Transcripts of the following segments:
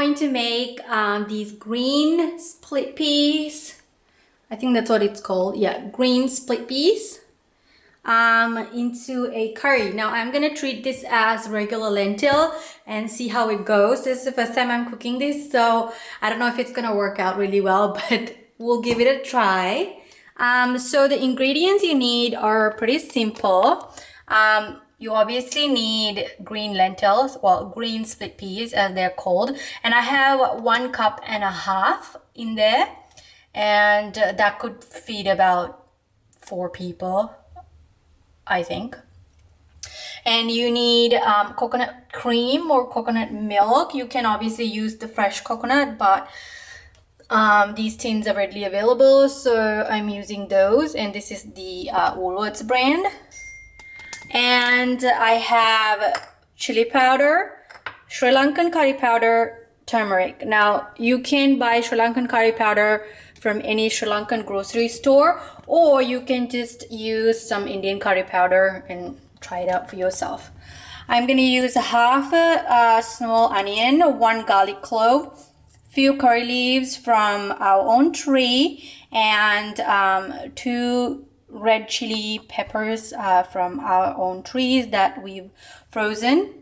going to make these green split peas. I think that's what it's called. Yeah, green split peas into a curry. Now I'm gonna treat this as regular lentil and see how it goes. This is the first time I'm cooking this, so I don't know if it's gonna work out really well, but we'll give it a try. So the ingredients you need are pretty simple. You obviously need green lentils, well, green split peas as they're called, and I have 1.5 cups in there, and that could feed about 4 people, I think. And you need coconut cream or coconut milk. You can obviously use the fresh coconut, but these tins are readily available, so I'm using those, and this is the Woolworths brand. And I have chili powder, Sri Lankan curry powder, turmeric. Now you can buy Sri Lankan curry powder from any Sri Lankan grocery store, or you can just use some Indian curry powder and try it out for yourself. I'm going to use half a small onion, 1 garlic clove, few curry leaves from our own tree, and 2 red chili peppers from our own trees that we've frozen.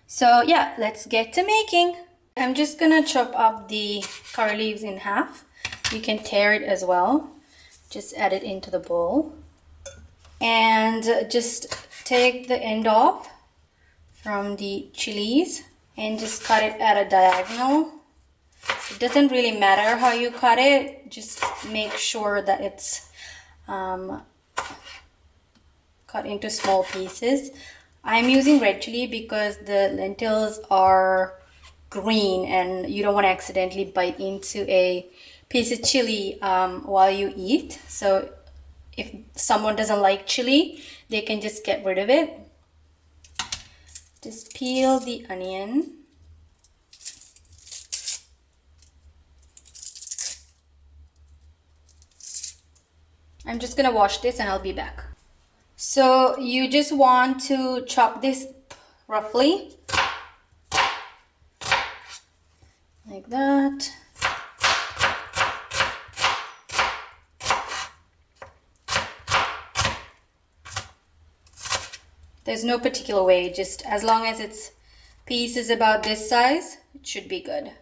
So yeah, let's get to making. I'm just gonna chop up the curry leaves in half. You can tear it as well. Just add it into the bowl. And just take the end off from the chilies and just cut it at a diagonal. It doesn't really matter how you cut it, just make sure that it's cut into small pieces. I'm using red chili because the lentils are green and you don't want to accidentally bite into a piece of chili while you eat. So if someone doesn't like chili, they can just get rid of it. Just peel the onion. I'm just gonna wash this and I'll be back. So you just want to chop this roughly like that. There's no particular way, just as long as its piece is about this size, it should be good.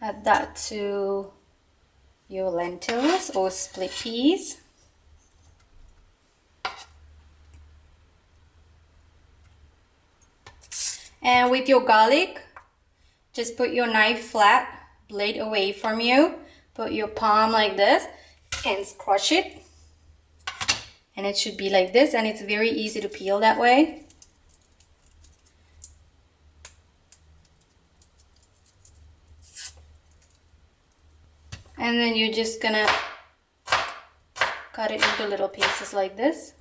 Add that to your lentils or split peas. And with your garlic, just put your knife flat, blade away from you, put your palm like this and crush it. And it should be like this, and it's very easy to peel that way. And then you're just gonna cut it into little pieces like this.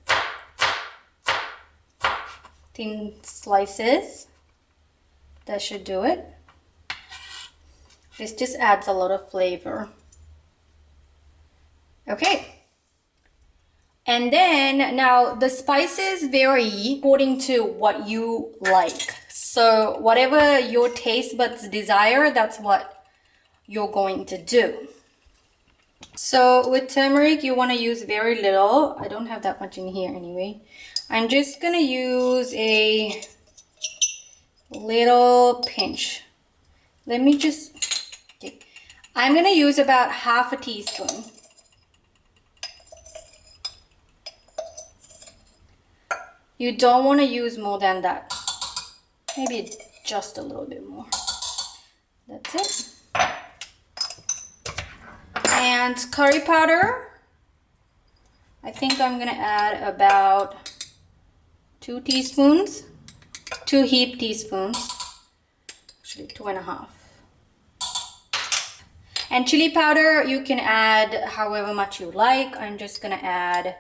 Thin slices. That should do it. This just adds a lot of flavor. Okay. And then now the spices vary according to what you like. So whatever your taste buds desire, that's what you're going to do. So with turmeric, you want to use very little. I don't have that much in here anyway. I'm just going to use a little pinch. Let me just, okay. I'm going to use about half a teaspoon. You don't want to use more than that. Maybe just a little bit more. That's it. And curry powder. I think I'm going to add about 2 teaspoons. 2 heaped teaspoons. Actually 2.5. And chili powder, you can add however much you like. I'm just going to add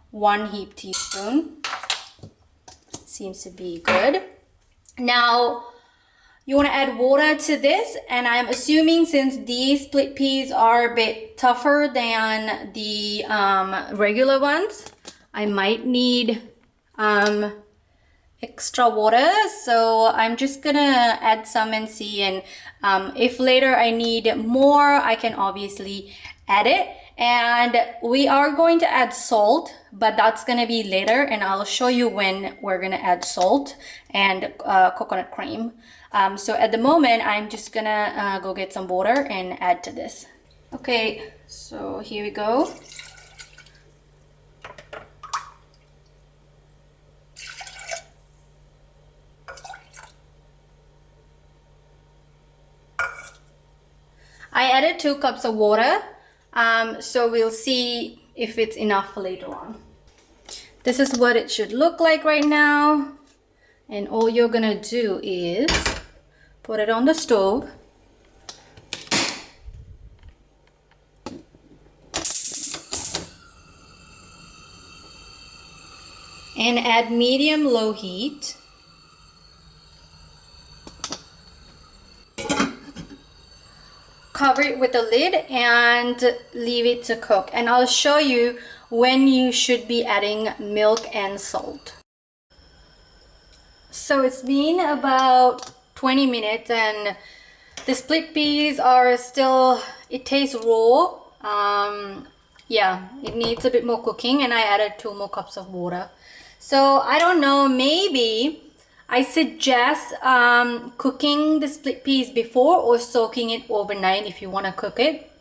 1 heaped teaspoon. Seems to be good. Now you want to add water to this, and I'm assuming since these split peas are a bit tougher than the regular ones, I might need a extra water, so I'm just gonna add some and see, and if later I need more, I can obviously add it. And we are going to add salt, but that's gonna be later, and I'll show you when we're gonna add salt and coconut cream. So at the moment, I'm just gonna go get some water and add to this. Okay, so here we go. I added 2 cups of water, so we'll see if it's enough for later on. This is what it should look like right now. And all you're gonna do is put it on the stove. And add medium-low heat. Cover it with a lid and leave it to cook. And I'll show you when you should be adding milk and salt. So it's been about 20 minutes and the split peas are still, it tastes raw. Yeah, it needs a bit more cooking, and I added 2 more cups of water. So I don't know, maybe I suggest cooking the split peas before or soaking it overnight if you want to cook it,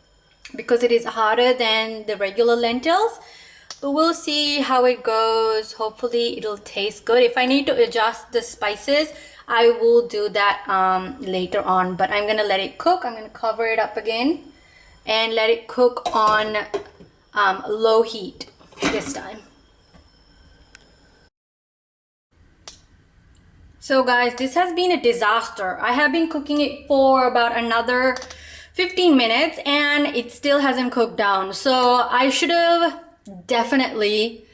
because it is harder than the regular lentils. But we'll see how it goes. Hopefully it'll taste good. If I need to adjust the spices, I will do that later on, but I'm gonna let it cook. I'm gonna cover it up again and let it cook on low heat this time. So guys, this has been a disaster. I have been cooking it for about another 15 minutes and it still hasn't cooked down. So I should have definitely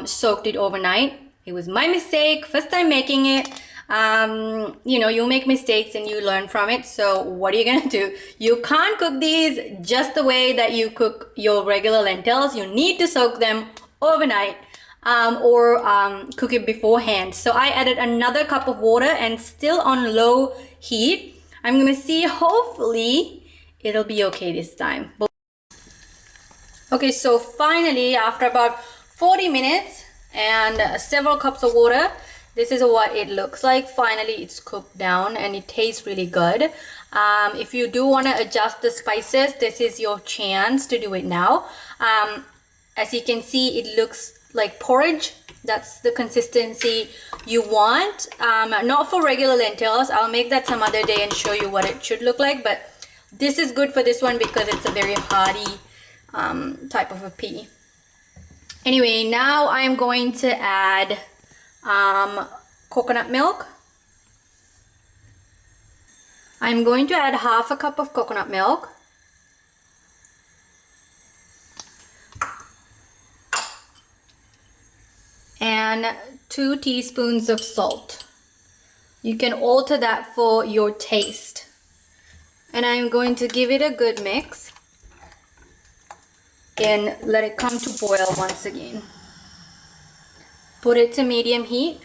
soaked it overnight. It was my mistake, first time making it. You know, you make mistakes and you learn from it. So what are you gonna do? You can't cook these just the way that you cook your regular lentils. You need to soak them overnight. Or cook it beforehand. So I added another cup of water and still on low heat. I'm gonna see, hopefully it'll be okay this time. Okay, so finally after about 40 minutes and several cups of water, this is what it looks like. Finally it's cooked down and it tastes really good. If you do want to adjust the spices, this is your chance to do it now. As you can see, it looks like porridge. That's the consistency you want. Not for regular lentils. I'll make that some other day and show you what it should look like, but this is good for this one because it's a very hearty type of a pea. Anyway, now I'm going to add coconut milk. I'm going to add half a cup of coconut milk. And 2 teaspoons of salt. You can alter that for your taste. And I'm going to give it a good mix and let it come to boil once again. Put it to medium heat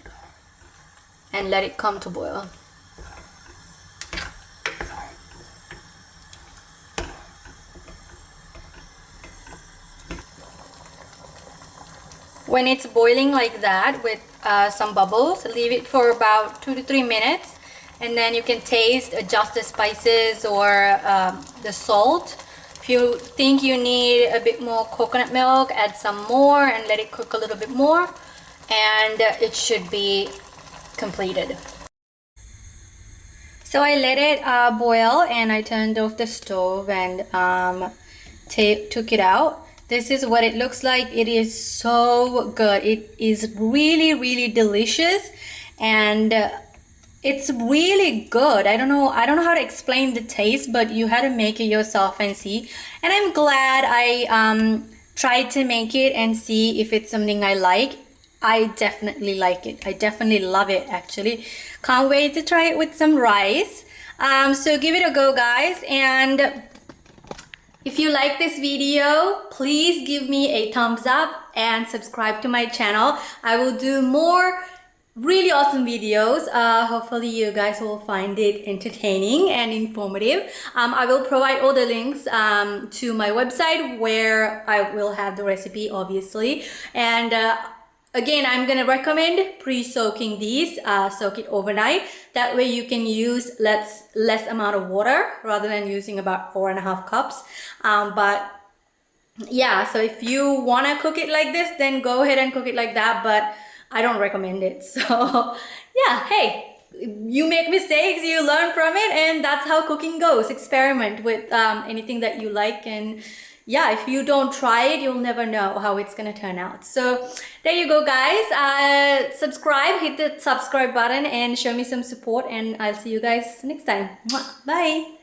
and let it come to boil. When it's boiling like that with some bubbles, leave it for about 2 to 3 minutes, and then you can taste, adjust the spices or the salt. If you think you need a bit more coconut milk, add some more and let it cook a little bit more, and it should be completed. So I let it boil and I turned off the stove and took it out. This is what it looks like. It is so good. It is really, really delicious, and it's really good. I don't know how to explain the taste, but you had to make it yourself and see. And I'm glad I tried to make it and see if it's something I like. I definitely like it. I definitely love it, actually. Can't wait to try it with some rice. So give it a go, guys. And if you like this video, please give me a thumbs up and subscribe to my channel. I will do more really awesome videos. Hopefully you guys will find it entertaining and informative. I will provide all the links to my website where I will have the recipe, obviously. And again, I'm gonna recommend pre-soaking these. Soak it overnight. That way you can use less amount of water rather than using about 4.5 cups. But yeah, so if you want to cook it like this, then go ahead and cook it like that, but I don't recommend it. So yeah, hey, you make mistakes, you learn from it, and that's how cooking goes. Experiment with anything that you like, and yeah, if you don't try it, you'll never know how it's gonna turn out. So there you go, guys. Subscribe, hit the subscribe button and show me some support, and I'll see you guys next time. Mwah. Bye.